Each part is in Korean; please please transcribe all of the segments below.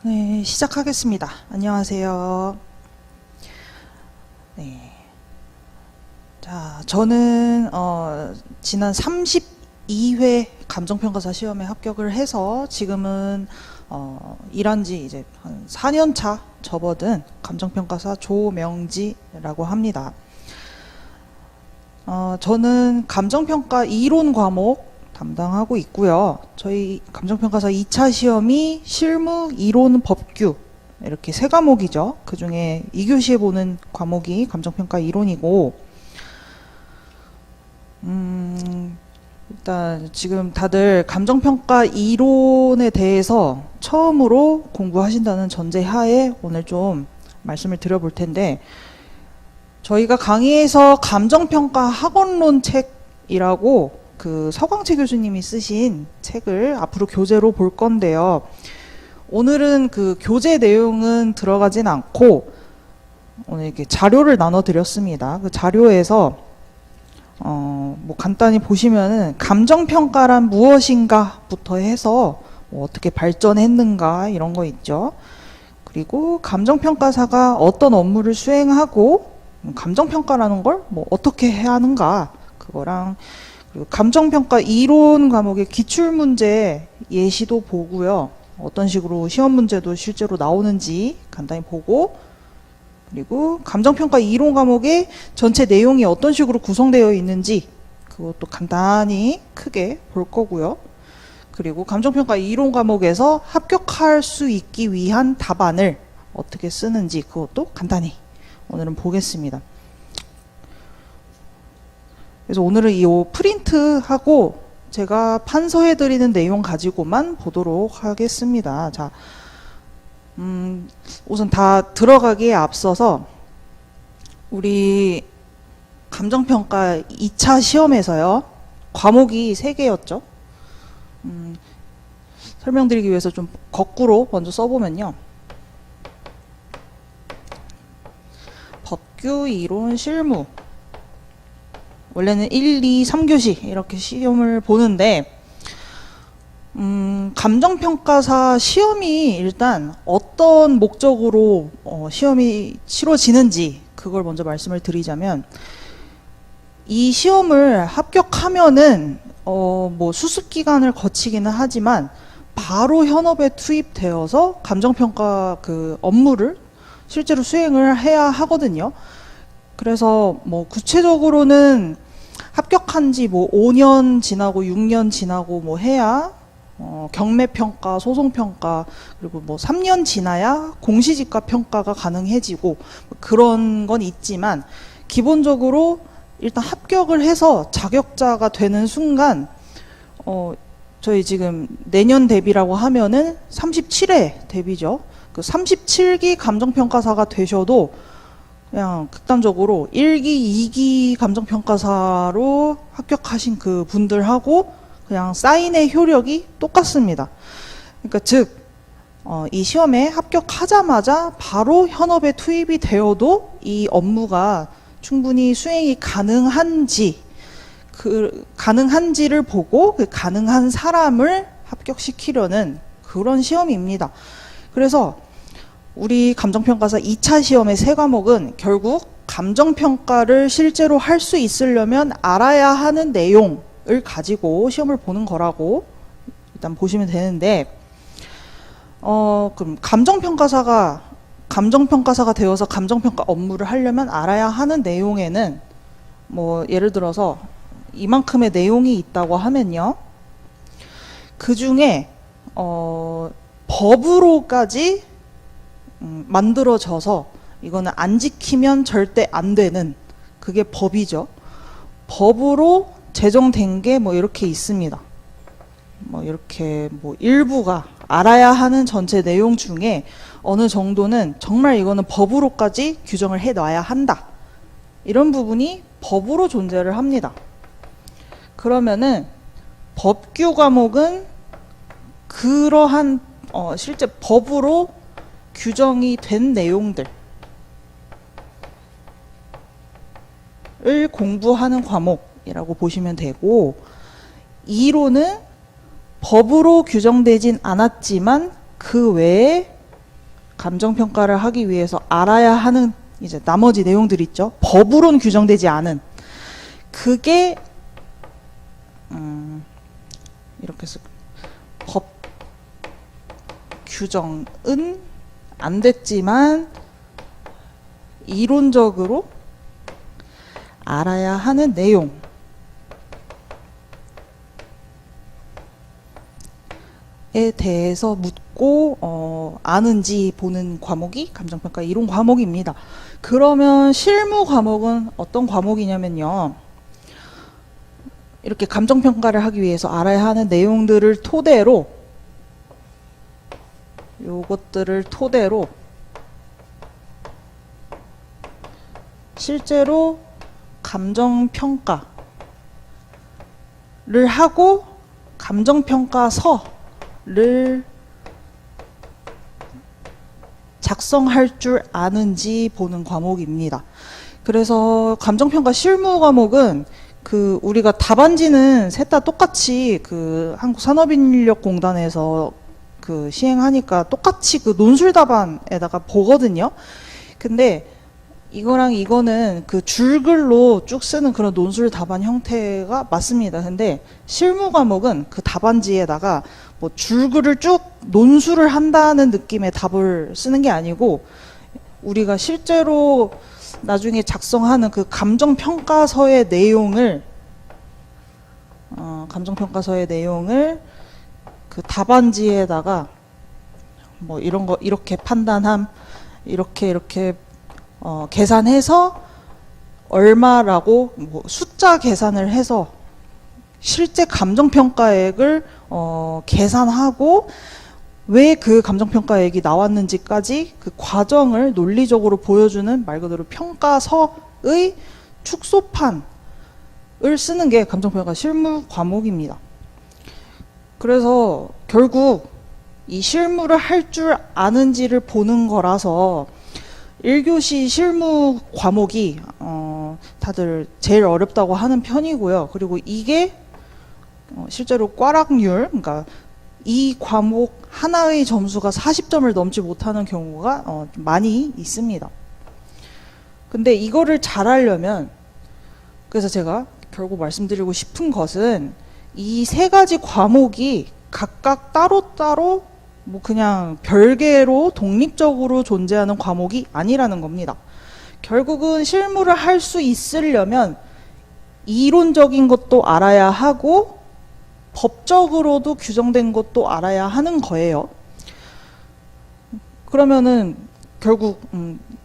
네, 시작하겠습니다. 안녕하세요. 네. 자, 저는 지난 32회 감정평가사 시험에 합격을 해서 지금은 일한 지 이제 한 4년 차 접어든 감정평가사 조명지라고 합니다. 저는 감정평가 이론 과목 담당하고 있고요. 저희 감정평가사 2차 시험이 실무, 이론, 법규 이렇게 세 과목이죠. 그 중에 2교시에 보는 과목이 감정평가 이론이고, 일단 지금 다들 감정평가 이론에 대해서 처음으로 공부하신다는 전제하에 오늘 좀 말씀을 드려볼 텐데, 저희가 강의에서 감정평가 학원론 책이라고 그 서광채 교수님이 쓰신 책을 앞으로 교재로 볼 건데요. 오늘은 그 교재 내용은 들어가진 않고 오늘 이렇게 자료를 나눠 드렸습니다. 그 자료에서 뭐 간단히 보시면은 감정평가란 무엇인가부터 해서 뭐 어떻게 발전했는가 이런 거 있죠. 그리고 감정평가사가 어떤 업무를 수행하고 감정평가라는 걸 뭐 어떻게 해야 하는가 그거랑, 그리고 감정평가 이론 과목의 기출문제 예시도 보고요. 어떤 식으로 시험 문제도 실제로 나오는지 간단히 보고, 그리고 감정평가 이론 과목의 전체 내용이 어떤 식으로 구성되어 있는지 그것도 간단히 크게 볼 거고요. 그리고 감정평가 이론 과목에서 합격할 수 있기 위한 답안을 어떻게 쓰는지 그것도 간단히 오늘은 보겠습니다. 그래서 오늘은 이 프린트하고 제가 판서해드리는 내용 가지고만 보도록 하겠습니다. 자, 우선 다 들어가기에 앞서서 우리 감정평가 2차 시험에서요, 과목이 3개였죠. 설명드리기 위해서 좀 거꾸로 먼저 써보면요. 법규, 이론, 실무. 원래는 1, 2, 3교시 이렇게 시험을 보는데, 감정평가사 시험이 일단 어떤 목적으로 시험이 치러지는지 그걸 먼저 말씀을 드리자면, 이 시험을 합격하면은 뭐 수습기간을 거치기는 하지만 바로 현업에 투입되어서 감정평가 그 업무를 실제로 수행을 해야 하거든요. 그래서 뭐 구체적으로는 합격한 지 뭐 5년 지나고 6년 지나고 뭐 해야 경매평가, 소송평가, 그리고 뭐 3년 지나야 공시지가 평가가 가능해지고 그런 건 있지만, 기본적으로 일단 합격을 해서 자격자가 되는 순간 저희 지금 내년 대비라고 하면은 37회 대비죠. 그 37기 감정평가사가 되셔도 그냥 극단적으로 1기, 2기 감정평가사로 합격하신 그 분들하고 그냥 사인의 효력이 똑같습니다. 그러니까 즉, 이 시험에 합격하자마자 바로 현업에 투입이 되어도 이 업무가 충분히 수행이 가능한지를 보고 그 가능한 사람을 합격시키려는 그런 시험입니다. 그래서 우리 감정평가사 2차 시험의 3과목은 결국 감정평가를 실제로 할 수 있으려면 알아야 하는 내용을 가지고 시험을 보는 거라고 일단 보시면 되는데, 그럼 감정평가사가 되어서 감정평가 업무를 하려면 알아야 하는 내용에는 뭐 예를 들어서 이만큼의 내용이 있다고 하면요, 그 중에 법으로까지 만들어져서 이거는 안 지키면 절대 안 되는 그게 법이죠. 법으로 제정된 게 뭐 이렇게 있습니다. 뭐 이렇게 뭐 일부가 알아야 하는 전체 내용 중에 어느 정도는 정말 이거는 법으로까지 규정을 해놔야 한다. 이런 부분이 법으로 존재를 합니다. 그러면은 법규 과목은 그러한 실제 법으로 규정이 된 내용들을 공부하는 과목이라고 보시면 되고, 이론은 법으로 규정되진 않았지만 그 외에 감정평가를 하기 위해서 알아야 하는 이제 나머지 내용들 있죠. 법으로는 규정되지 않은 그게 이렇게 법 규정은 안 됐지만 이론적으로 알아야 하는 내용에 대해서 묻고 아는지 보는 과목이 감정평가 이론 과목입니다. 그러면 실무 과목은 어떤 과목이냐면요. 이렇게 감정평가를 하기 위해서 알아야 하는 내용들을 토대로 요것들을 토대로 실제로 감정평가를 하고 감정평가서를 작성할 줄 아는지 보는 과목입니다. 그래서 감정평가 실무 과목은 우리가 답안지는 셋 다 똑같이 한국산업인력공단에서 시행하니까 똑같이 논술 답안에다가 보거든요. 근데 이거랑 이거는 줄글로 쭉 쓰는 그런 논술 답안 형태가 맞습니다. 근데 실무 과목은 답안지에다가 뭐 줄글을 쭉 논술을 한다는 느낌의 답을 쓰는 게 아니고 우리가 실제로 나중에 작성하는 감정평가서의 내용을 답안지에다가 뭐 이런 거 이렇게 판단함 이렇게 계산해서 얼마라고 뭐 숫자 계산을 해서 실제 감정평가액을 계산하고 왜 그 감정평가액이 나왔는지까지 그 과정을 논리적으로 보여주는 말 그대로 평가서의 축소판을 쓰는 게 감정평가 실무 과목입니다. 그래서 결국 이 실무를 할 줄 아는지를 보는 거라서 1교시 실무 과목이 다들 제일 어렵다고 하는 편이고요. 그리고 이게 실제로 꽈락률, 그러니까 이 과목 하나의 점수가 40점을 넘지 못하는 경우가 많이 있습니다. 근데 이거를 잘하려면, 그래서 제가 결국 말씀드리고 싶은 것은 이 세 가지 과목이 각각 따로따로 뭐 그냥 별개로 독립적으로 존재하는 과목이 아니라는 겁니다. 결국은 실무를 할 수 있으려면 이론적인 것도 알아야 하고 법적으로도 규정된 것도 알아야 하는 거예요. 그러면은 결국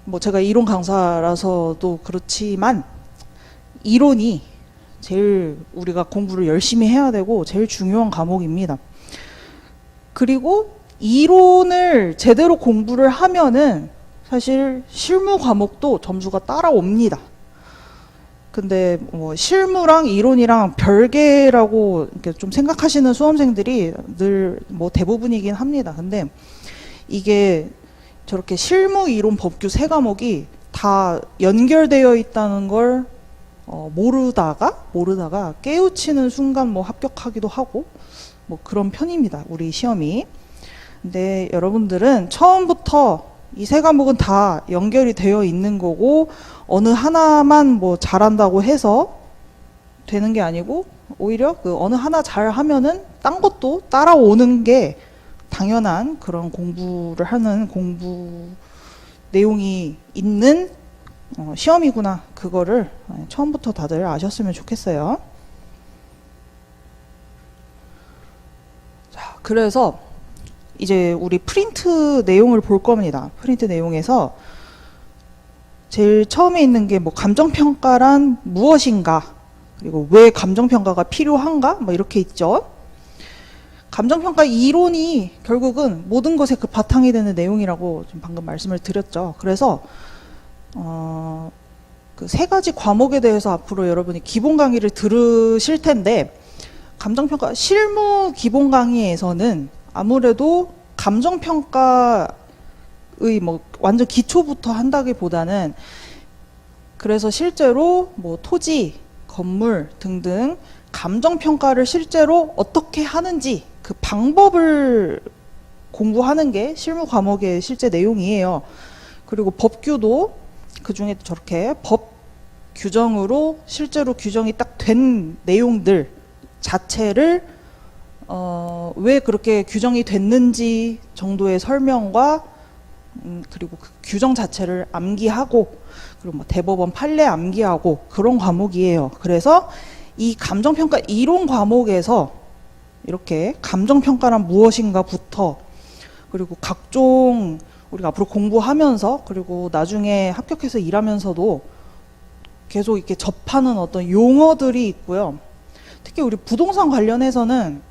뭐 제가 이론 강사라서도 그렇지만 이론이 제일 우리가 공부를 열심히 해야 되고 제일 중요한 과목입니다. 그리고 이론을 제대로 공부를 하면은 사실 실무 과목도 점수가 따라옵니다. 근데 뭐 실무랑 이론이랑 별개라고 이렇게 좀 생각하시는 수험생들이 늘 뭐 대부분이긴 합니다. 근데 이게 저렇게 실무, 이론, 법규 세 과목이 다 연결되어 있다는 걸 모르다가 깨우치는 순간 뭐 합격하기도 하고 뭐 그런 편입니다. 우리 시험이. 근데 여러분들은 처음부터 이 세 과목은 다 연결이 되어 있는 거고 어느 하나만 뭐 잘한다고 해서 되는 게 아니고 오히려 어느 하나 잘 하면은 딴 것도 따라오는 게 당연한 그런 공부를 하는 공부 내용이 있는 시험이구나. 그거를 처음부터 다들 아셨으면 좋겠어요. 자, 그래서 이제 우리 프린트 내용을 볼 겁니다. 프린트 내용에서 제일 처음에 있는 게 뭐 감정평가란 무엇인가, 그리고 왜 감정평가가 필요한가, 뭐 이렇게 있죠. 감정평가 이론이 결국은 모든 것의 바탕이 되는 내용이라고 좀 방금 말씀을 드렸죠. 그래서 그 세 가지 과목에 대해서 앞으로 여러분이 기본 강의를 들으실 텐데 감정평가 실무 기본 강의에서는 아무래도 감정평가의 뭐 완전 기초부터 한다기보다는 그래서 실제로 뭐 토지, 건물 등등 감정평가를 실제로 어떻게 하는지 그 방법을 공부하는 게 실무 과목의 실제 내용이에요. 그리고 법규도 그 중에 저렇게 법 규정으로 실제로 규정이 딱 된 내용들 자체를 왜 그렇게 규정이 됐는지 정도의 설명과 그리고 그 규정 자체를 암기하고 그리고 뭐 대법원 판례 암기하고 그런 과목이에요. 그래서 이 감정평가 이론 과목에서 이렇게 감정평가란 무엇인가부터 그리고 각종 우리가 앞으로 공부하면서 그리고 나중에 합격해서 일하면서도 계속 이렇게 접하는 어떤 용어들이 있고요. 특히 우리 부동산 관련해서는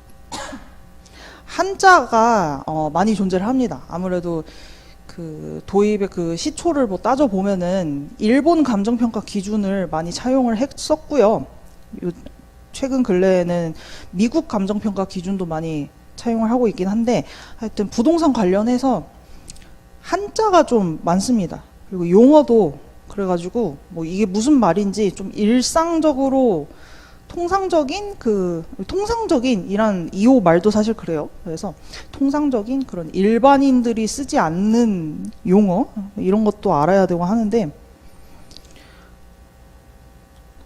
한자가 많이 존재를 합니다. 아무래도 그 도입의 그 시초를 뭐 따져 보면은 일본 감정평가 기준을 많이 차용을 했었고요. 최근 근래에는 미국 감정평가 기준도 많이 차용을 하고 있긴 한데 하여튼 부동산 관련해서 한자가 좀 많습니다. 그리고 용어도 그래가지고 뭐 이게 무슨 말인지 좀 일상적으로 통상적인 이란 2호 말도 사실 그래요. 그래서 통상적인 그런 일반인들이 쓰지 않는 용어 이런 것도 알아야 되고 하는데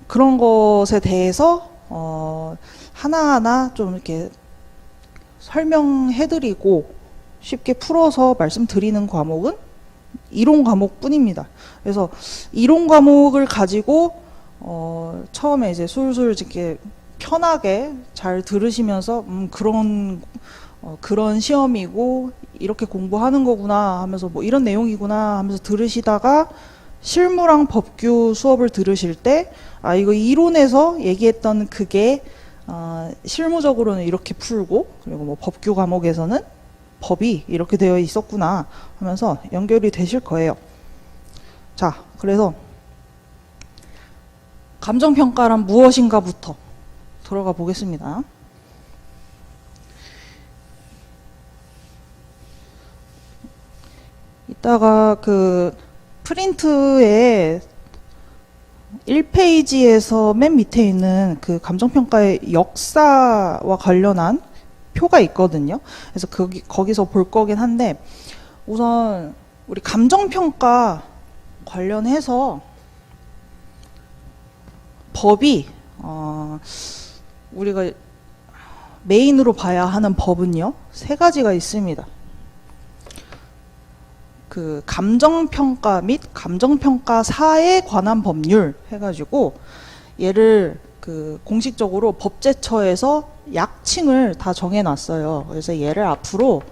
그런 것에 대해서 하나하나 좀 이렇게 설명해드리고 쉽게 풀어서 말씀드리는 과목은 이론 과목뿐입니다. 그래서 이론 과목을 가지고 처음에 이제 술술 이렇게 편하게 잘 들으시면서 그런 시험이고 이렇게 공부하는 거구나 하면서 뭐 이런 내용이구나 하면서 들으시다가 실무랑 법규 수업을 들으실 때 이거 이론에서 얘기했던 그게 실무적으로는 이렇게 풀고 그리고 뭐 법규 과목에서는 법이 이렇게 되어 있었구나 하면서 연결이 되실 거예요. 자, 그래서 감정평가란 무엇인가부터 들어가 보겠습니다. 이따가 그 프린트에 1페이지에서 맨 밑에 있는 그 감정평가의 역사와 관련한 표가 있거든요. 그래서 거기서 볼 거긴 한데 우선 우리 감정평가 관련해서 법이 우리가 메인으로 봐야 하는 법은요 3가지가 있습니다. 그 감정평가 및 감정평가사에 관한 법률 해가지고 얘를 그 공식적으로 법제처에서 약칭을 다 정해놨어요. 그래서 얘를 앞으로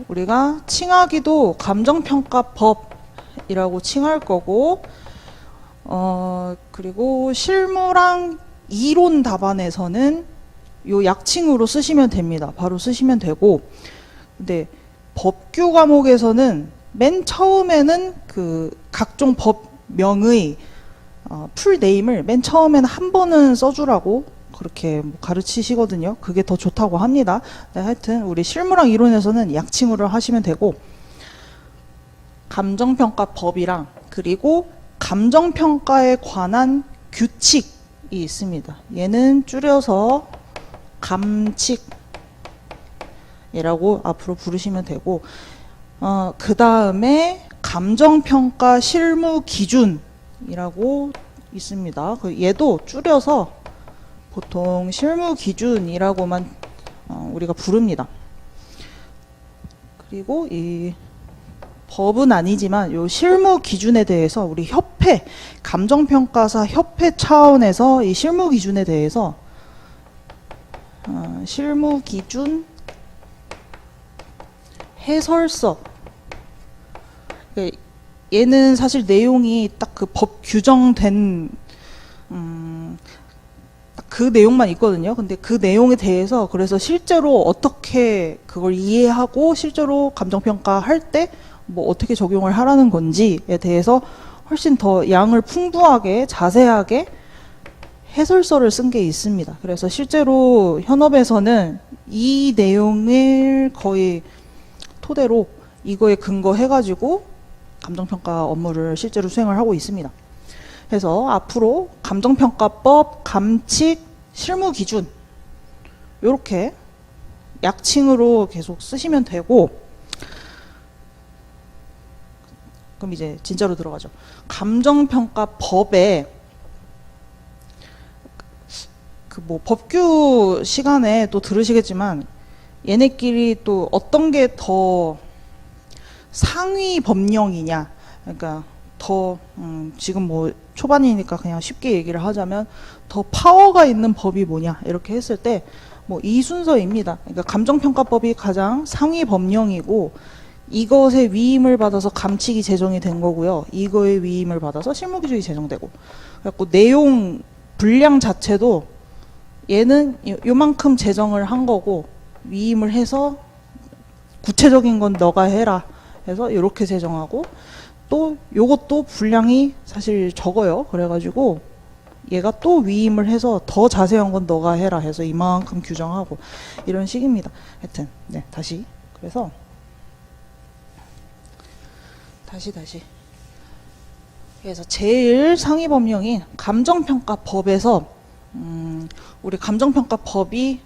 우리가 칭하기도 감정평가법이라고 칭할 거고 그리고 실무랑 이론 답안에서는 요 약칭으로 쓰시면 됩니다. 바로 쓰시면 되고 근데 법규 과목에서는 맨 처음에는 그 각종 법명의 풀네임을 맨 처음에는 한 번은 써주라고 그렇게 가르치시거든요. 그게 더 좋다고 합니다. 네, 하여튼 우리 실무랑 이론에서는 약칭으로 하시면 되고 감정평가법이랑 그리고 감정평가에 관한 규칙이 있습니다. 얘는 줄여서 감칙이라고 앞으로 부르시면 되고 그 다음에 감정평가 실무 기준이라고 있습니다. 얘도 줄여서 보통 실무 기준이라고만 우리가 부릅니다. 그리고 이 법은 아니지만 요 실무 기준에 대해서 우리 협회, 감정평가사 협회 차원에서 이 실무 기준에 대해서 실무 기준 해설서 얘는 사실 내용이 딱 그 법 규정된 그 내용만 있거든요. 근데 그 내용에 대해서 그래서 실제로 어떻게 그걸 이해하고 실제로 감정평가 할 때 뭐 어떻게 적용을 하라는 건지에 대해서 훨씬 더 양을 풍부하게 자세하게 해설서를 쓴 게 있습니다. 그래서 실제로 현업에서는 이 내용을 거의 토대로 이거에 근거해가지고 감정평가 업무를 실제로 수행을 하고 있습니다. 그래서 앞으로 감정평가법, 감칙, 실무기준 이렇게 약칭으로 계속 쓰시면 되고, 그럼 이제 진짜로 들어가죠. 감정평가법에 그 뭐 법규 시간에 또 들으시겠지만 얘네끼리 또 어떤 게 더 상위 법령이냐, 그러니까 더 지금 뭐 초반이니까 그냥 쉽게 얘기를 하자면 더 파워가 있는 법이 뭐냐 이렇게 했을 때 뭐 이 순서입니다. 그러니까 감정평가법이 가장 상위 법령이고, 이것의 위임을 받아서 감칙이 제정이 된 거고요. 이거의 위임을 받아서 실무기준이 제정되고, 그래갖고 내용 분량 자체도 얘는 요만큼 제정을 한 거고, 위임을 해서 구체적인 건 너가 해라 해서 이렇게 제정하고, 또 요것도 분량이 사실 적어요. 그래가지고 얘가 또 위임을 해서 더 자세한 건 너가 해라 해서 이만큼 규정하고 이런 식입니다. 하여튼 네, 다시 그래서 그래서 제일 상위 법령인 감정평가법에서 우리 감정평가법이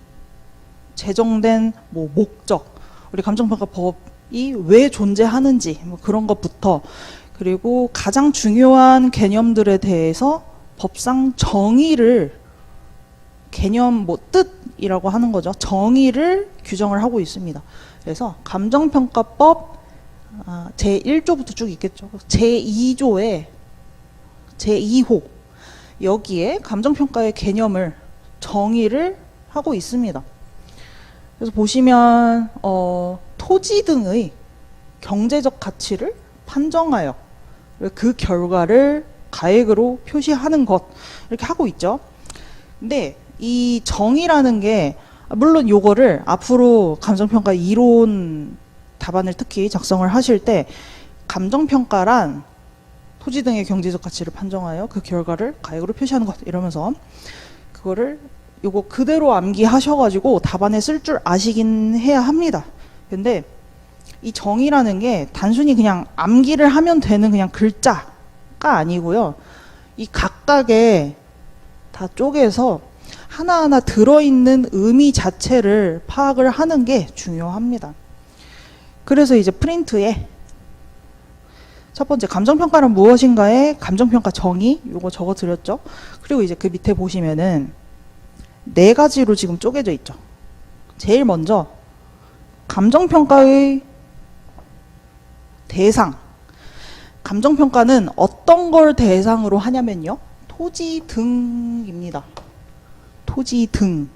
제정된 뭐 목적, 우리 감정평가법이 왜 존재하는지 뭐 그런 것부터, 그리고 가장 중요한 개념들에 대해서 법상 정의를, 개념 뭐 뜻이라고 하는 거죠. 정의를 규정을 하고 있습니다. 그래서 감정평가법 제1조부터 쭉 있겠죠. 제2조에 제2호 여기에 감정평가의 개념을 정의를 하고 있습니다. 그래서 보시면 토지 등의 경제적 가치를 판정하여 그 결과를 가액으로 표시하는 것 이렇게 하고 있죠. 근데 이 정의라는 게 물론 요거를 앞으로 감정평가 이론 답안을 특히 작성을 하실 때 감정평가란 토지 등의 경제적 가치를 판정하여 그 결과를 가액으로 표시하는 것 이러면서 그거를 요거 그대로 암기하셔가지고 답안에 쓸 줄 아시긴 해야 합니다. 근데 이 정의라는 게 단순히 그냥 암기를 하면 되는 그냥 글자가 아니고요. 이 각각의 다 쪼개서 하나하나 들어있는 의미 자체를 파악을 하는 게 중요합니다. 그래서 이제 프린트에 첫 번째 감정평가는 무엇인가의 감정평가 정의 요거 적어 드렸죠. 그리고 이제 그 밑에 보시면은 4가지로 지금 쪼개져 있죠. 제일 먼저 감정평가의 대상. 감정평가는 어떤 걸 대상으로 하냐면요. 토지 등입니다. 토지 등.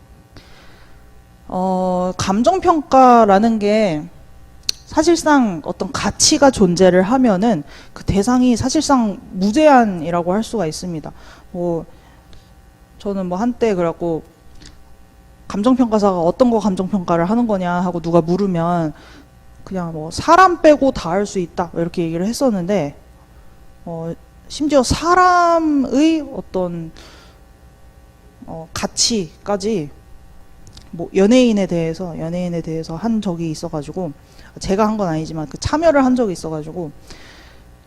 감정평가라는 게 사실상 어떤 가치가 존재를 하면은 그 대상이 사실상 무제한이라고 할 수가 있습니다. 뭐 저는 뭐 한때 그래갖고 감정평가사가 어떤 거 감정평가를 하는 거냐 하고 누가 물으면 그냥 뭐 사람 빼고 다 할 수 있다 이렇게 얘기를 했었는데, 심지어 사람의 어떤 가치까지 뭐 연예인에 대해서 한 적이 있어가지고, 제가 한 건 아니지만 그 참여를 한 적이 있어가지고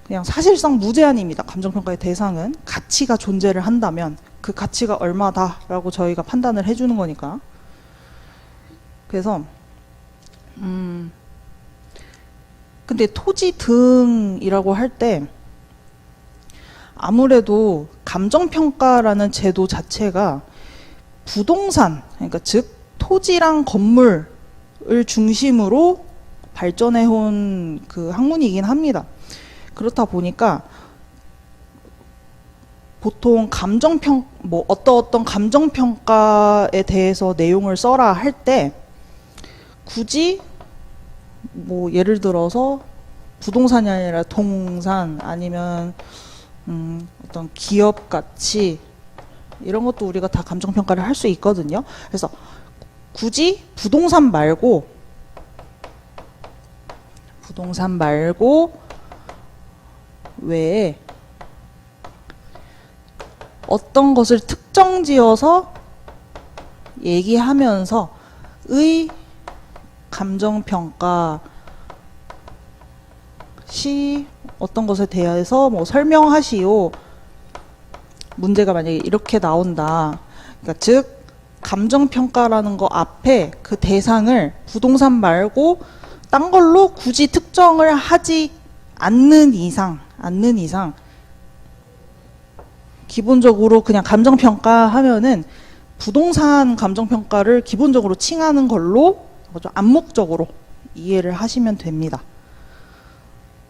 그냥 사실상 무제한입니다. 감정평가의 대상은 가치가 존재를 한다면 그 가치가 얼마다라고 저희가 판단을 해주는 거니까. 그래서 근데 토지 등이라고 할 때 아무래도 감정평가라는 제도 자체가 부동산, 그러니까 즉 토지랑 건물을 중심으로 발전해온 그 학문이긴 합니다. 그렇다 보니까 보통 어떤 감정평가에 대해서 내용을 써라 할 때 굳이 뭐 예를 들어서 부동산이 아니라 동산 아니면 어떤 기업 가치 이런 것도 우리가 다 감정평가를 할 수 있거든요. 그래서 굳이 부동산 말고 외에 어떤 것을 특정지어서 얘기하면서 의 감정평가 시 어떤 것에 대해서 뭐 설명하시오. 문제가 만약에 이렇게 나온다. 그러니까 즉 감정평가라는 거 앞에 그 대상을 부동산 말고 딴 걸로 굳이 특정을 하지 않는 이상 기본적으로 그냥 감정평가 하면은 부동산 감정평가를 기본적으로 칭하는 걸로 좀 암묵적으로 이해를 하시면 됩니다.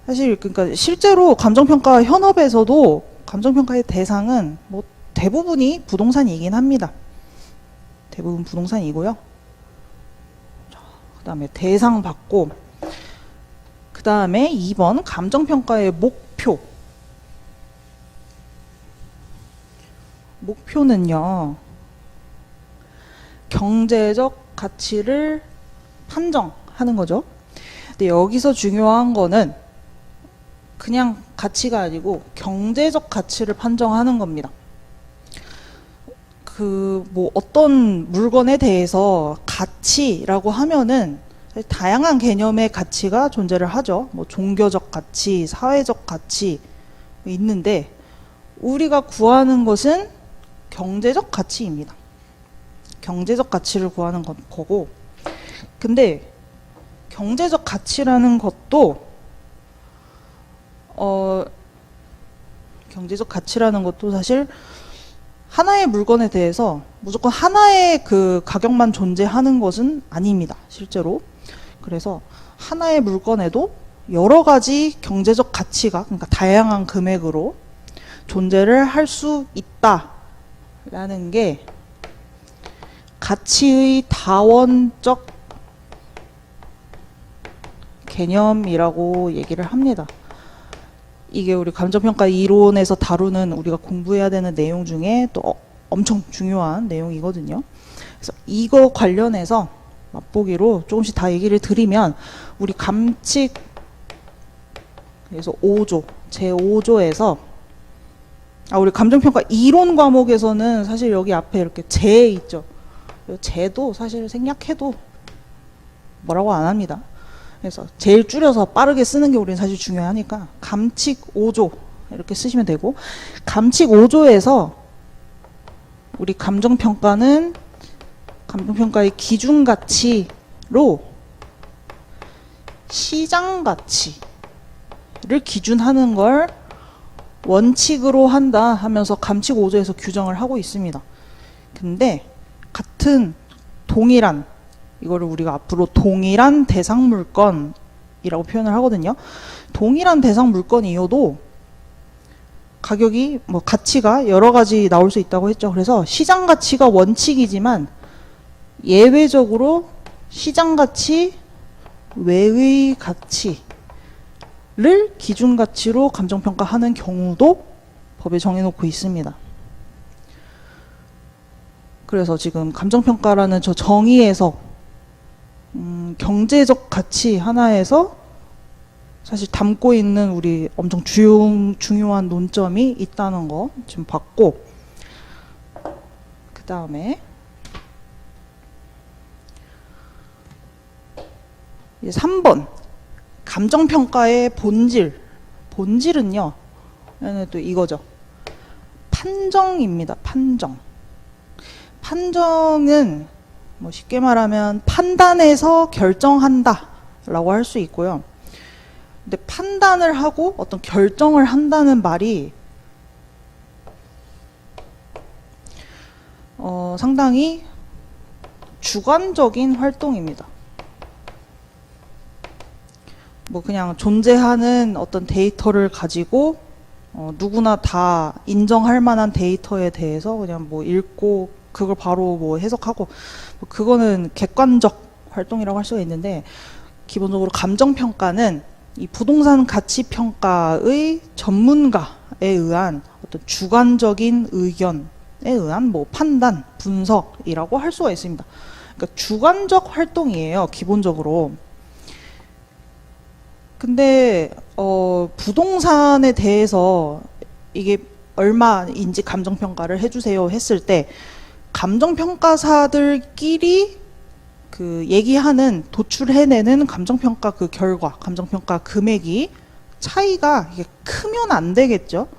사실 그러니까 실제로 감정평가 현업에서도 감정평가의 대상은 뭐 대부분이 부동산이긴 합니다. 대부분 부동산이고요. 그 다음에 대상 받고, 그 다음에 2번 감정평가의 목표. 목표는요, 경제적 가치를 판정하는 거죠. 근데 여기서 중요한 거는 그냥 가치가 아니고 경제적 가치를 판정하는 겁니다. 뭐 어떤 물건에 대해서 가치라고 하면은 다양한 개념의 가치가 존재를 하죠. 뭐 종교적 가치, 사회적 가치 있는데 우리가 구하는 것은 경제적 가치입니다. 경제적 가치를 구하는 거고, 근데 경제적 가치라는 것도 사실 하나의 물건에 대해서 무조건 하나의 그 가격만 존재하는 것은 아닙니다. 실제로. 그래서 하나의 물건에도 여러 가지 경제적 가치가, 그러니까 다양한 금액으로 존재를 할 수 있다라는 게 가치의 다원적 개념이라고 얘기를 합니다. 이게 우리 감정평가 이론에서 다루는 우리가 공부해야 되는 내용 중에 또 엄청 중요한 내용이거든요. 그래서 이거 관련해서 맛보기로 조금씩 다 얘기를 드리면, 우리 감칙 그래서 5조, 제5조에서 우리 감정평가 이론 과목에서는 사실 여기 앞에 이렇게 제 있죠. 제도 사실 생략해도 뭐라고 안 합니다. 그래서 제일 줄여서 빠르게 쓰는 게 우리는 사실 중요하니까 감칙 5조 이렇게 쓰시면 되고, 감칙 5조에서 우리 감정평가는 감정평가의 기준가치로 시장가치를 기준하는 걸 원칙으로 한다 하면서 감칙 5조에서 규정을 하고 있습니다. 근데 같은 동일한, 이거를 우리가 앞으로 동일한 대상 물건이라고 표현을 하거든요. 동일한 대상 물건이어도 가격이 뭐 가치가 여러 가지 나올 수 있다고 했죠. 그래서 시장 가치가 원칙이지만 예외적으로 시장 가치 외의 가치를 기준 가치로 감정 평가하는 경우도 법에 정해놓고 있습니다. 그래서 지금 감정평가라는 저 정의에서 경제적 가치 하나에서 사실 담고 있는 우리 엄청 중요한 논점이 있다는 거 지금 봤고, 그 다음에 3번 감정평가의 본질은요, 얘는 또 이거죠. 판정입니다. 판정은 뭐 쉽게 말하면 판단해서 결정한다 라고 할 수 있고요. 근데 판단을 하고 어떤 결정을 한다는 말이 상당히 주관적인 활동입니다. 뭐 그냥 존재하는 어떤 데이터를 가지고 누구나 다 인정할 만한 데이터에 대해서 그냥 뭐 읽고 그걸 바로 뭐 해석하고, 그거는 객관적 활동이라고 할 수가 있는데, 기본적으로 감정평가는 이 부동산 가치평가의 전문가에 의한 어떤 주관적인 의견에 의한 뭐 판단, 분석이라고 할 수가 있습니다. 그러니까 주관적 활동이에요, 기본적으로. 근데 부동산에 대해서 이게 얼마인지 감정평가를 해주세요 했을 때 감정평가사들끼리 그 얘기하는, 도출해내는 감정평가 그 결과, 감정평가 금액이 차이가 이게 크면 안 되겠죠.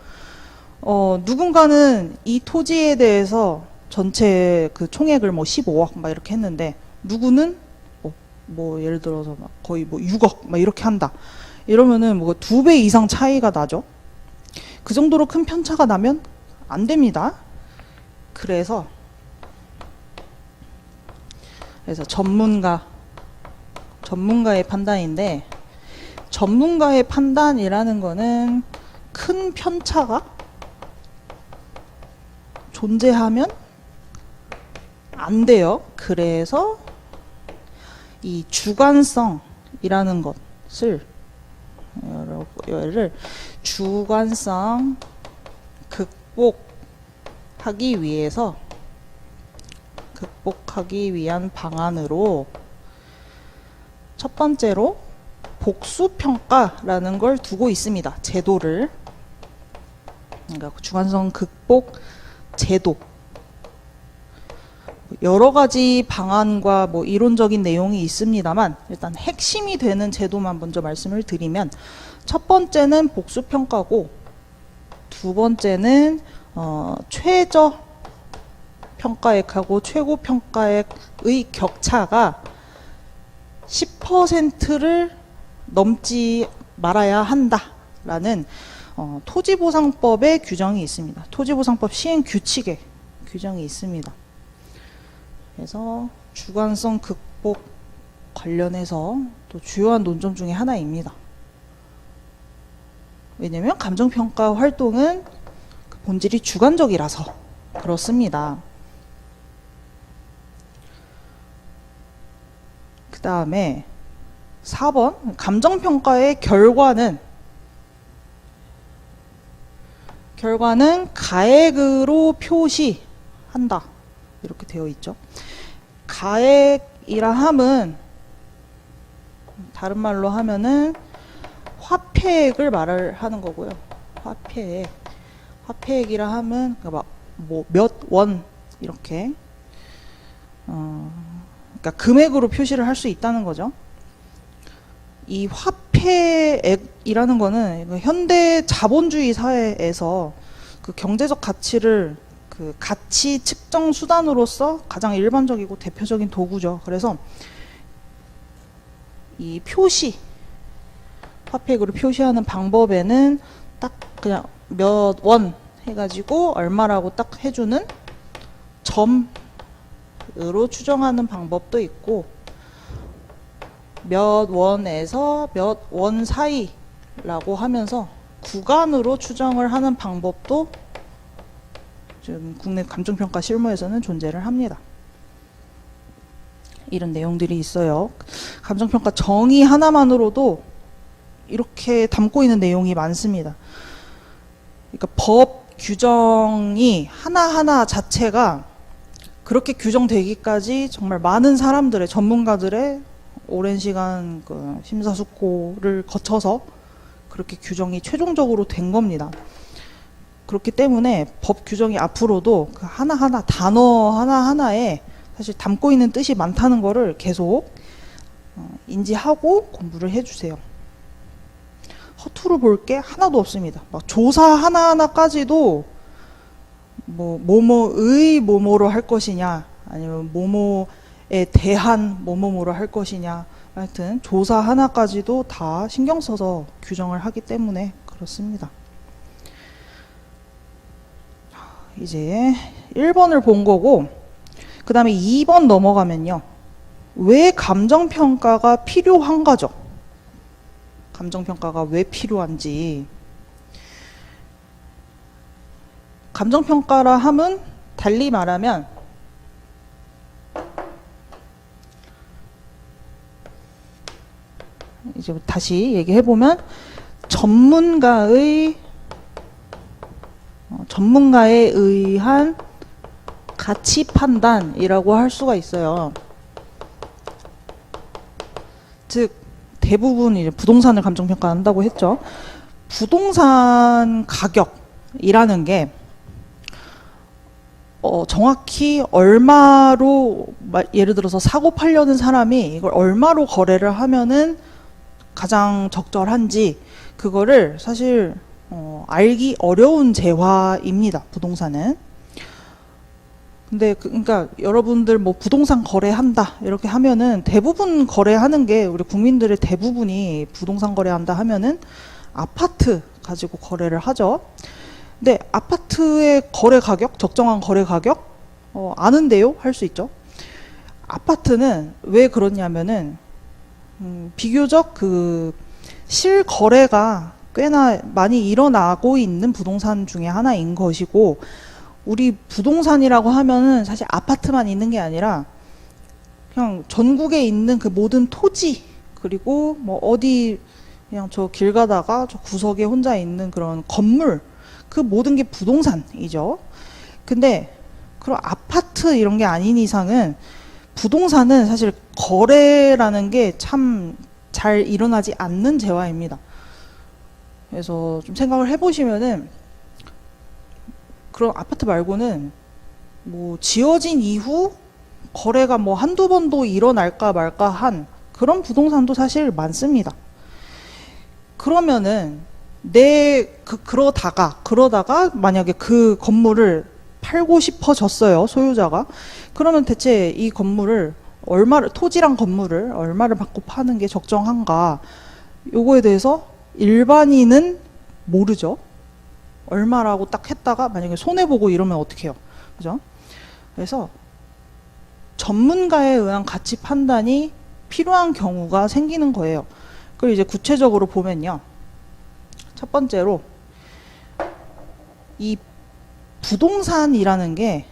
누군가는 이 토지에 대해서 전체 그 총액을 뭐 15억 막 이렇게 했는데 누구는 뭐 예를 들어서 막 거의 뭐 6억 막 이렇게 한다. 이러면은 뭐 2배 이상 차이가 나죠. 그 정도로 큰 편차가 나면 안 됩니다. 그래서 전문가의 판단인데, 전문가의 판단이라는 거는 큰 편차가 존재하면 안 돼요. 그래서 이 주관성이라는 것을 주관성 극복하기 위한 방안으로 첫 번째로 복수평가라는 걸 두고 있습니다. 제도를. 그러니까 주관성 극복 제도. 여러 가지 방안과 뭐 이론적인 내용이 있습니다만 일단 핵심이 되는 제도만 먼저 말씀을 드리면, 첫 번째는 복수평가고, 두 번째는 최저 평가액하고 최고 평가액의 격차가 10%를 넘지 말아야 한다라는 토지보상법의 규정이 있습니다. 토지보상법 시행 규칙에 규정이 있습니다. 그래서 주관성 극복 관련해서 또 주요한 논점 중에 하나입니다. 왜냐면 감정평가 활동은 본질이 주관적이라서 그렇습니다. 그 다음에 4번 감정평가의 결과는 가액으로 표시한다. 이렇게 되어 있죠. 가액이라 함은 다른 말로 하면은 화폐액을 말을 하는 거고요. 화폐액이라 함은 막 뭐 몇 원 이렇게 그러니까 금액으로 표시를 할 수 있다는 거죠. 이 화폐액이라는 거는 현대 자본주의 사회에서 그 경제적 가치를 그 가치 측정 수단으로서 가장 일반적이고 대표적인 도구죠. 그래서 이 화폐액으로 표시하는 방법에는 딱 그냥 몇 원 해가지고 얼마라고 딱 해주는 점으로 추정하는 방법도 있고, 몇 원에서 몇 원 사이라고 하면서 구간으로 추정을 하는 방법도 지금 국내 감정평가 실무에서는 존재를 합니다. 이런 내용들이 있어요. 감정평가 정의 하나만으로도 이렇게 담고 있는 내용이 많습니다. 그러니까 법 규정이 하나하나 자체가 그렇게 규정되기까지 정말 많은 사람들의, 전문가들의 오랜 시간 그 심사숙고를 거쳐서 그렇게 규정이 최종적으로 된 겁니다. 그렇기 때문에 법 규정이 앞으로도 그 하나하나 단어 하나하나에 사실 담고 있는 뜻이 많다는 거를 계속 인지하고 공부를 해주세요. 허투루 볼 게 하나도 없습니다. 막 조사 하나하나까지도 뭐 뭐뭐의 뭐뭐로 할 것이냐, 아니면 뭐뭐에 대한 뭐뭐로 할 것이냐, 하여튼 조사 하나까지도 다 신경 써서 규정을 하기 때문에 그렇습니다. 이제 1번을 본 거고, 그 다음에 2번 넘어가면요. 왜 감정평가가 필요한가죠? 감정평가가 왜 필요한지. 감정평가라 함은 달리 말하면 이제 다시 얘기해보면 전문가에 의한 가치 판단이라고 할 수가 있어요. 즉 대부분 이제 부동산을 감정평가한다고 했죠. 부동산 가격이라는 게 정확히 얼마로, 예를 들어서 사고 팔려는 사람이 이걸 얼마로 거래를 하면은 가장 적절한지, 그거를 사실 알기 어려운 재화입니다. 부동산은. 근데 그러니까 여러분들 뭐 부동산 거래한다 이렇게 하면은 대부분 거래하는 게 우리 국민들의 대부분이 부동산 거래한다 하면은 아파트 가지고 거래를 하죠. 근데 아파트의 거래 가격, 적정한 거래 가격 아는데요? 할 수 있죠. 아파트는 왜 그렇냐면은 비교적 그 실거래가 꽤나 많이 일어나고 있는 부동산 중에 하나인 것이고, 우리 부동산이라고 하면은 사실 아파트만 있는 게 아니라 그냥 전국에 있는 그 모든 토지, 그리고 뭐 어디 그냥 저 길 가다가 저 구석에 혼자 있는 그런 건물, 그 모든 게 부동산이죠. 근데 그런 아파트 이런 게 아닌 이상은 부동산은 사실 거래라는 게 참 잘 일어나지 않는 재화입니다. 그래서 좀 생각을 해보시면은 그런 아파트 말고는 뭐 지어진 이후 거래가 뭐 한두 번도 일어날까 말까 한 그런 부동산도 사실 많습니다. 그러면은 그러다가 만약에 그 건물을 팔고 싶어졌어요, 소유자가. 그러면 대체 이 건물을 토지랑 건물을 얼마를 받고 파는 게 적정한가? 요거에 대해서 일반인은 모르죠. 얼마라고 딱 했다가 만약에 손해보고 이러면 어떡해요? 그죠? 그래서 전문가에 의한 가치 판단이 필요한 경우가 생기는 거예요. 그리고 이제 구체적으로 보면요. 첫 번째로 이 부동산이라는 게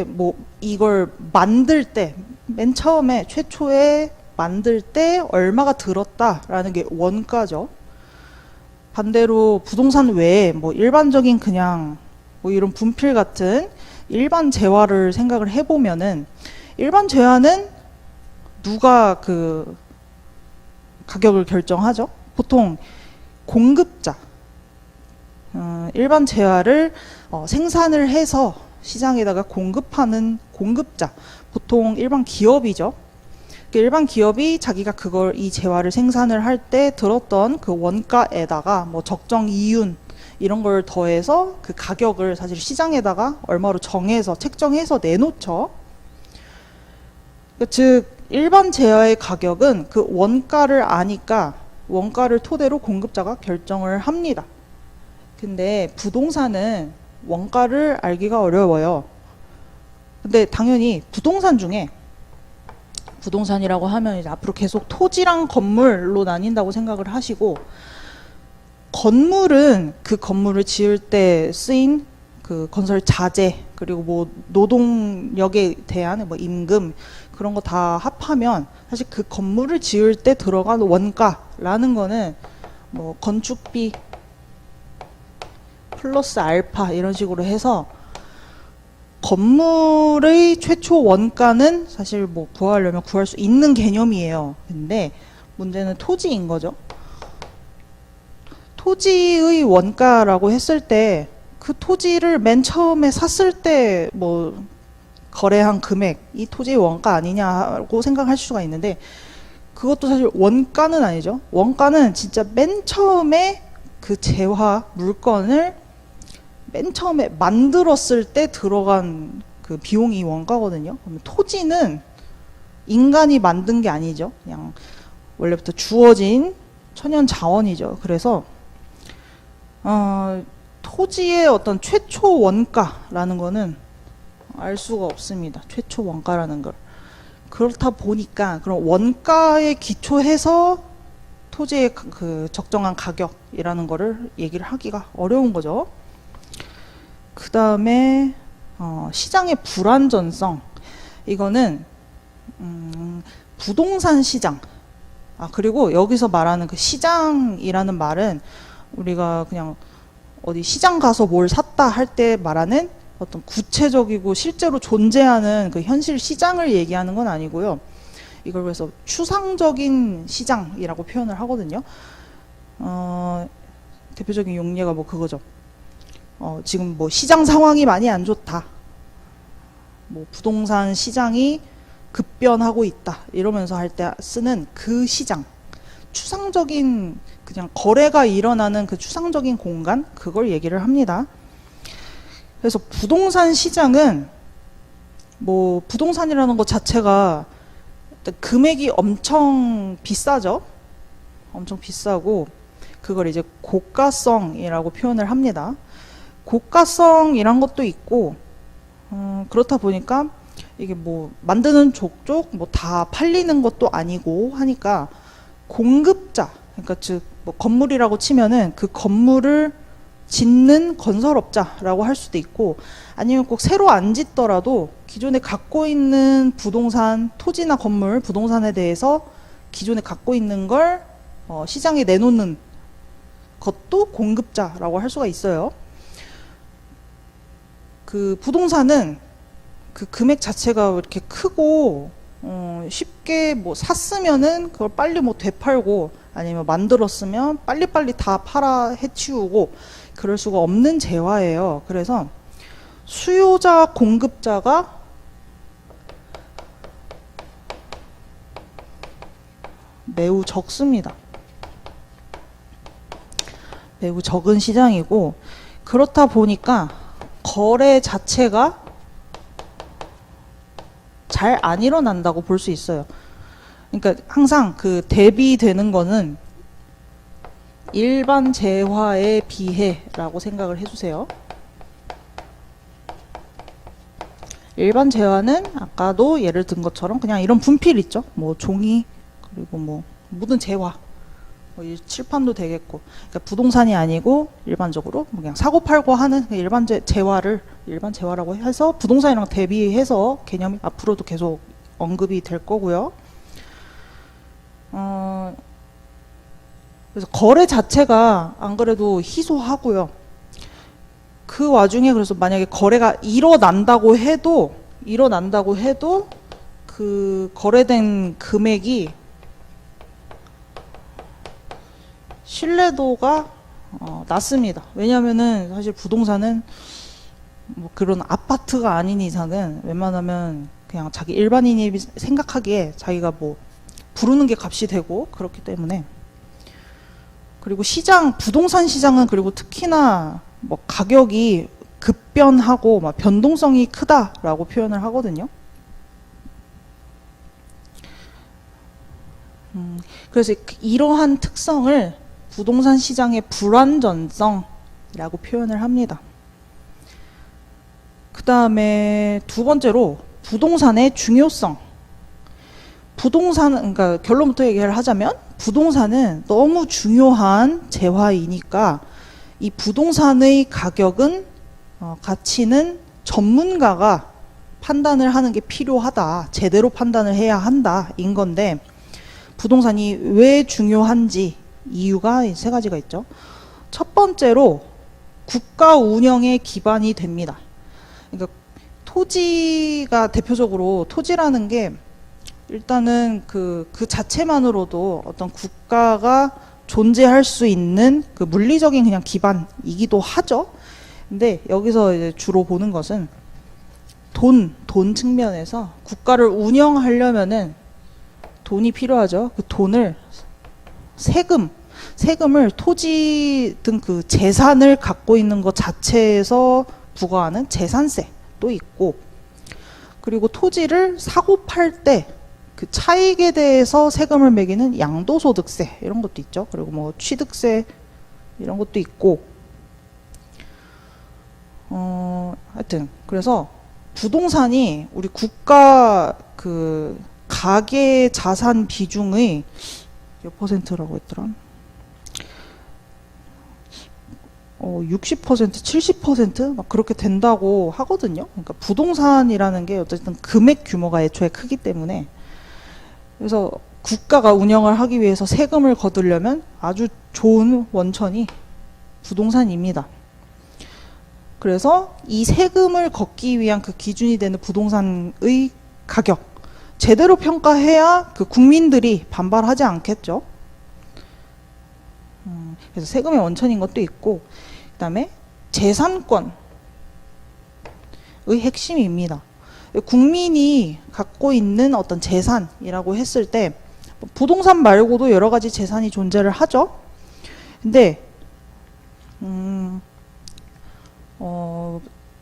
뭐 이걸 만들 때, 맨 처음에 최초에 만들 때 얼마가 들었다라는 게 원가죠. 반대로 부동산 외에 뭐 일반적인 그냥 뭐 이런 분필 같은 일반 재화를 생각을 해보면은, 일반 재화는 누가 그 가격을 결정하죠? 보통 공급자, 일반 재화를 생산을 해서 시장에다가 공급하는 공급자, 보통 일반 기업이죠. 일반 기업이 자기가 이 재화를 생산을 할 때 들었던 그 원가에다가 뭐 적정 이윤 이런 걸 더해서 그 가격을 사실 시장에다가 얼마로 책정해서 내놓죠. 즉 일반 재화의 가격은 그 원가를 아니까 원가를 토대로 공급자가 결정을 합니다. 근데 부동산은 원가를 알기가 어려워요. 근데 당연히 부동산 중에, 부동산이라고 하면 이제 앞으로 계속 토지랑 건물로 나뉜다고 생각을 하시고, 건물은 그 건물을 지을 때 쓰인 그 건설 자재, 그리고 뭐 노동력에 대한 뭐 임금, 그런 거 다 합하면 사실 그 건물을 지을 때 들어간 원가라는 거는 뭐 건축비 플러스 알파 이런 식으로 해서 건물의 최초 원가는 사실 뭐 구하려면 구할 수 있는 개념이에요. 근데 문제는 토지인 거죠. 토지의 원가라고 했을 때 그 토지를 맨 처음에 샀을 때 뭐 거래한 금액, 이 토지의 원가 아니냐고 생각할 수가 있는데, 그것도 사실 원가는 아니죠. 원가는 진짜 맨 처음에 그 재화 물건을 맨 처음에 만들었을 때 들어간 그 비용이 원가거든요. 그러면 토지는 인간이 만든 게 아니죠. 그냥 원래부터 주어진 천연 자원이죠. 그래서 토지의 어떤 최초 원가라는 거는 알 수가 없습니다. 최초 원가라는 걸. 그렇다 보니까 그런 원가에 기초해서 토지의 그 적정한 가격이라는 거를 얘기를 하기가 어려운 거죠. 그 다음에 시장의 불안전성, 이거는 부동산 시장, 그리고 여기서 말하는 그 시장이라는 말은 우리가 그냥 어디 시장 가서 뭘 샀다 할 때 말하는 어떤 구체적이고 실제로 존재하는 그 현실 시장을 얘기하는 건 아니고요. 이걸 그래서 추상적인 시장이라고 표현을 하거든요. 대표적인 용례가 뭐 그거죠. 지금 뭐 시장 상황이 많이 안 좋다. 뭐 부동산 시장이 급변하고 있다. 이러면서 할 때 쓰는 그 시장. 추상적인 그냥 거래가 일어나는 그 추상적인 공간, 그걸 얘기를 합니다. 그래서 부동산 시장은 뭐 부동산이라는 것 자체가 일단 금액이 엄청 비싸죠. 엄청 비싸고 그걸 이제 고가성이라고 표현을 합니다. 고가성이란 것도 있고 그렇다 보니까 이게 뭐 만드는 족족 뭐 다 팔리는 것도 아니고 하니까 공급자, 그러니까 즉 뭐 건물이라고 치면은 그 건물을 짓는 건설업자라고 할 수도 있고, 아니면 꼭 새로 안 짓더라도 기존에 갖고 있는 부동산, 토지나 건물, 부동산에 대해서 기존에 갖고 있는 걸 시장에 내놓는 것도 공급자라고 할 수가 있어요. 그 부동산은 그 금액 자체가 이렇게 크고 쉽게 뭐 샀으면은 그걸 빨리 뭐 되팔고, 아니면 만들었으면 빨리빨리 다 팔아 해치우고 그럴 수가 없는 재화예요. 그래서 수요자 공급자가 매우 적습니다. 매우 적은 시장이고, 그렇다 보니까 거래 자체가 잘 안 일어난다고 볼 수 있어요. 그러니까 항상 그 대비되는 거는 일반 재화에 비해라고 생각을 해주세요. 일반 재화는 아까도 예를 든 것처럼 그냥 이런 분필 있죠. 뭐 종이, 그리고 뭐 묻은 재화, 뭐 칠판도 되겠고, 그러니까 부동산이 아니고 일반적으로 뭐 그냥 사고 팔고 하는 일반 재화를 일반 재화라고 해서 부동산이랑 대비해서 개념이 앞으로도 계속 언급이 될 거고요. 그래서 거래 자체가 안 그래도 희소하고요. 그 와중에 그래서 만약에 거래가 일어난다고 해도 그 거래된 금액이 신뢰도가 낮습니다. 왜냐하면은 사실 부동산은 뭐 그런 아파트가 아닌 이상은 웬만하면 그냥 자기 일반인이 생각하기에 자기가 뭐 부르는 게 값이 되고 그렇기 때문에. 그리고 시장, 부동산 시장은 그리고 특히나 뭐 가격이 급변하고 막 변동성이 크다라고 표현을 하거든요. 그래서 이러한 특성을 부동산 시장의 불완전성이라고 표현을 합니다. 그 다음에 두 번째로 부동산의 중요성. 부동산은, 그러니까 결론부터 얘기를 하자면 부동산은 너무 중요한 재화이니까 이 부동산의 가격은 가치는 전문가가 판단을 하는 게 필요하다. 제대로 판단을 해야 한다. 인 건데, 부동산이 왜 중요한지 이유가 세 가지가 있죠. 첫 번째로 국가 운영의 기반이 됩니다. 그러니까 토지가 대표적으로, 토지라는 게 일단은 그 자체만으로도 어떤 국가가 존재할 수 있는 그 물리적인 그냥 기반이기도 하죠. 근데 여기서 이제 주로 보는 것은 돈 측면에서 국가를 운영하려면은 돈이 필요하죠. 그 돈을 세금을 토지 등 그 재산을 갖고 있는 것 자체에서 부과하는 재산세도 있고, 그리고 토지를 사고 팔 때 그 차익에 대해서 세금을 매기는 양도소득세 이런 것도 있죠. 그리고 뭐 취득세 이런 것도 있고, 하여튼 그래서 부동산이 우리 국가 그 가계 자산 비중의 몇 퍼센트라고 했더라? 60%, 70% 막 그렇게 된다고 하거든요. 그러니까 부동산이라는 게 어쨌든 금액 규모가 애초에 크기 때문에, 그래서 국가가 운영을 하기 위해서 세금을 거두려면 아주 좋은 원천이 부동산입니다. 그래서 이 세금을 걷기 위한 그 기준이 되는 부동산의 가격, 제대로 평가해야 그 국민들이 반발하지 않겠죠. 그래서 세금의 원천인 것도 있고, 그 다음에 재산권의 핵심입니다. 국민이 갖고 있는 어떤 재산이라고 했을 때 부동산 말고도 여러 가지 재산이 존재를 하죠. 근데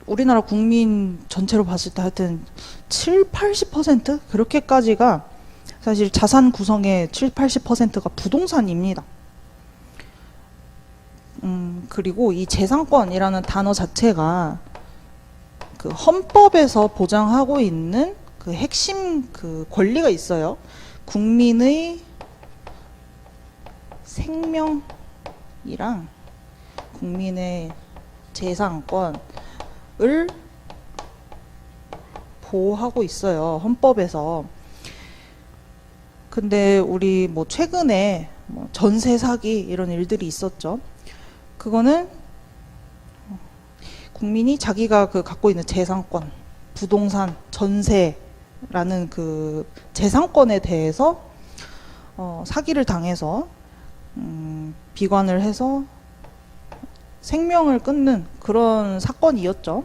우리나라 국민 전체로 봤을 때 하여튼 7, 80% 그렇게까지가 사실 자산 구성의 7, 80%가 부동산입니다. 그리고 이 재산권이라는 단어 자체가 그 헌법에서 보장하고 있는 그 핵심 그 권리가 있어요. 국민의 생명이랑 국민의 재산권을 보호하고 있어요. 헌법에서. 근데 우리 뭐 최근에 뭐 전세 사기 이런 일들이 있었죠. 그거는 국민이 자기가 그 갖고 있는 재산권, 부동산, 전세라는 그 재산권에 대해서 사기를 당해서 비관을 해서 생명을 끊는 그런 사건이었죠.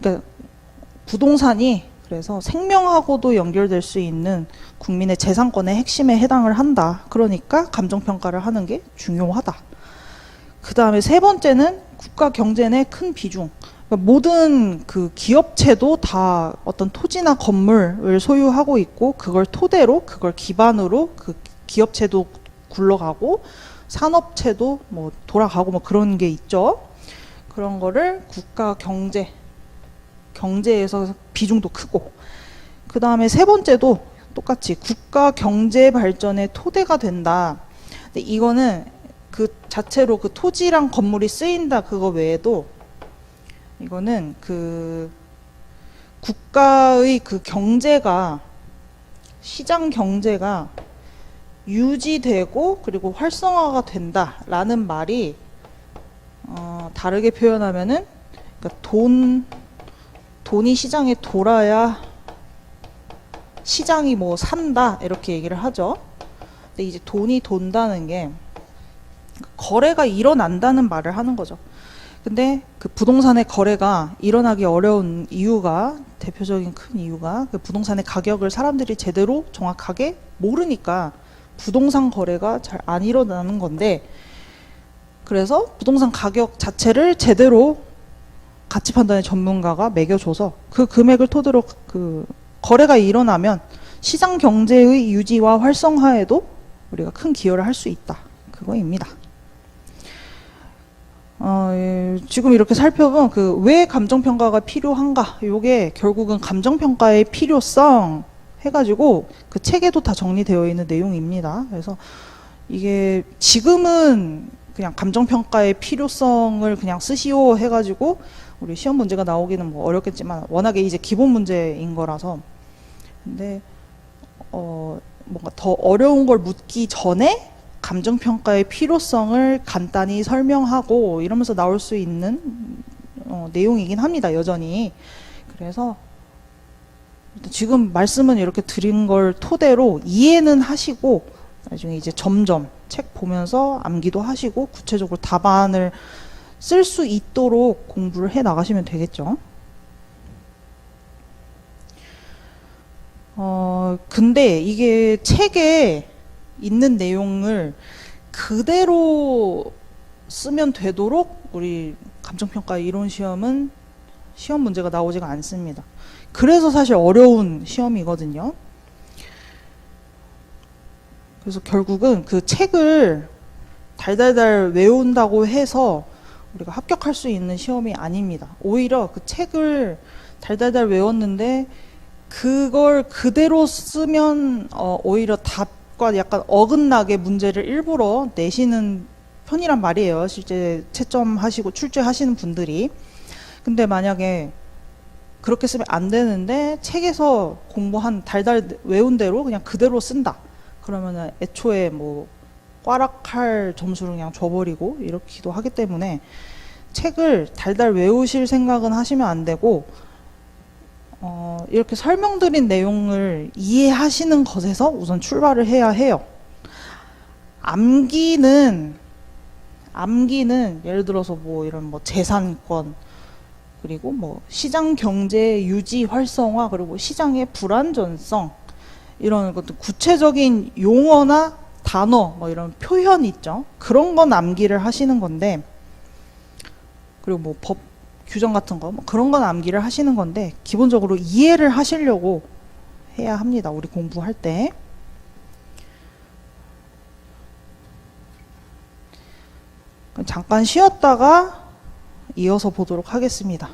그러니까 부동산이 그래서 생명하고도 연결될 수 있는 국민의 재산권의 핵심에 해당을 한다. 그러니까 감정평가를 하는 게 중요하다. 그 다음에 세 번째는 국가 경제 내 큰 비중. 그러니까 모든 그 기업체도 다 어떤 토지나 건물을 소유하고 있고 그걸 토대로 그걸 기반으로 그 기업체도 굴러가고 산업체도 뭐 돌아가고 뭐 그런 게 있죠. 그런 거를 국가 경제에서 비중도 크고 그 다음에 세 번째도 똑같이 국가 경제 발전의 토대가 된다. 근데 이거는 그 자체로 그 토지랑 건물이 쓰인다 그거 외에도 이거는 그 국가의 그 경제가 시장 경제가 유지되고 그리고 활성화가 된다라는 말이 다르게 표현하면은 그러니까 돈이 시장에 돌아야 시장이 뭐 산다 이렇게 얘기를 하죠. 근데 이제 돈이 돈다는 게 거래가 일어난다는 말을 하는 거죠. 근데 그 부동산의 거래가 일어나기 어려운 이유가 대표적인 큰 이유가 그 부동산의 가격을 사람들이 제대로 정확하게 모르니까 부동산 거래가 잘 안 일어나는 건데 그래서 부동산 가격 자체를 제대로 가치 판단의 전문가가 매겨줘서 그 금액을 토대로 그 거래가 일어나면 시장 경제의 유지와 활성화에도 우리가 큰 기여를 할 수 있다. 그거입니다. 지금 이렇게 살펴본 그 왜 감정평가가 필요한가? 요게 결국은 감정평가의 필요성 해가지고 그 책에도 다 정리되어 있는 내용입니다. 그래서 이게 지금은 그냥 감정평가의 필요성을 그냥 쓰시오 해가지고 우리 시험 문제가 나오기는 뭐 어렵겠지만 워낙에 이제 기본 문제인 거라서 근데 뭔가 더 어려운 걸 묻기 전에 감정평가의 필요성을 간단히 설명하고 이러면서 나올 수 있는 내용이긴 합니다. 여전히. 그래서 지금 말씀은 이렇게 드린 걸 토대로 이해는 하시고 나중에 이제 점점 책 보면서 암기도 하시고 구체적으로 답안을 쓸 수 있도록 공부를 해 나가시면 되겠죠. 근데 이게 책에 있는 내용을 그대로 쓰면 되도록 우리 감정평가 이론 시험은 시험 문제가 나오지가 않습니다. 그래서 사실 어려운 시험이거든요. 그래서 결국은 그 책을 달달달 외운다고 해서 우리가 합격할 수 있는 시험이 아닙니다. 오히려 그 책을 달달달 외웠는데 그걸 그대로 쓰면 오히려 답과 약간 어긋나게 문제를 일부러 내시는 편이란 말이에요. 실제 채점하시고 출제하시는 분들이. 근데 만약에 그렇게 쓰면 안 되는데 책에서 공부한 달달 외운 대로 그냥 그대로 쓴다. 그러면은 애초에 뭐 꽈락할 점수를 그냥 줘버리고 이렇기도 하기 때문에 책을 달달 외우실 생각은 하시면 안 되고 이렇게 설명드린 내용을 이해하시는 것에서 우선 출발을 해야 해요. 암기는 예를 들어서 뭐 이런 뭐 재산권 그리고 뭐 시장 경제 유지 활성화 그리고 시장의 불안전성 이런 것도 구체적인 용어나 단어, 뭐 이런 표현 있죠. 그런 건 암기를 하시는 건데, 그리고 뭐 법 규정 같은 거, 뭐 그런 건 암기를 하시는 건데, 기본적으로 이해를 하시려고 해야 합니다. 우리 공부할 때. 그럼 잠깐 쉬었다가 이어서 보도록 하겠습니다.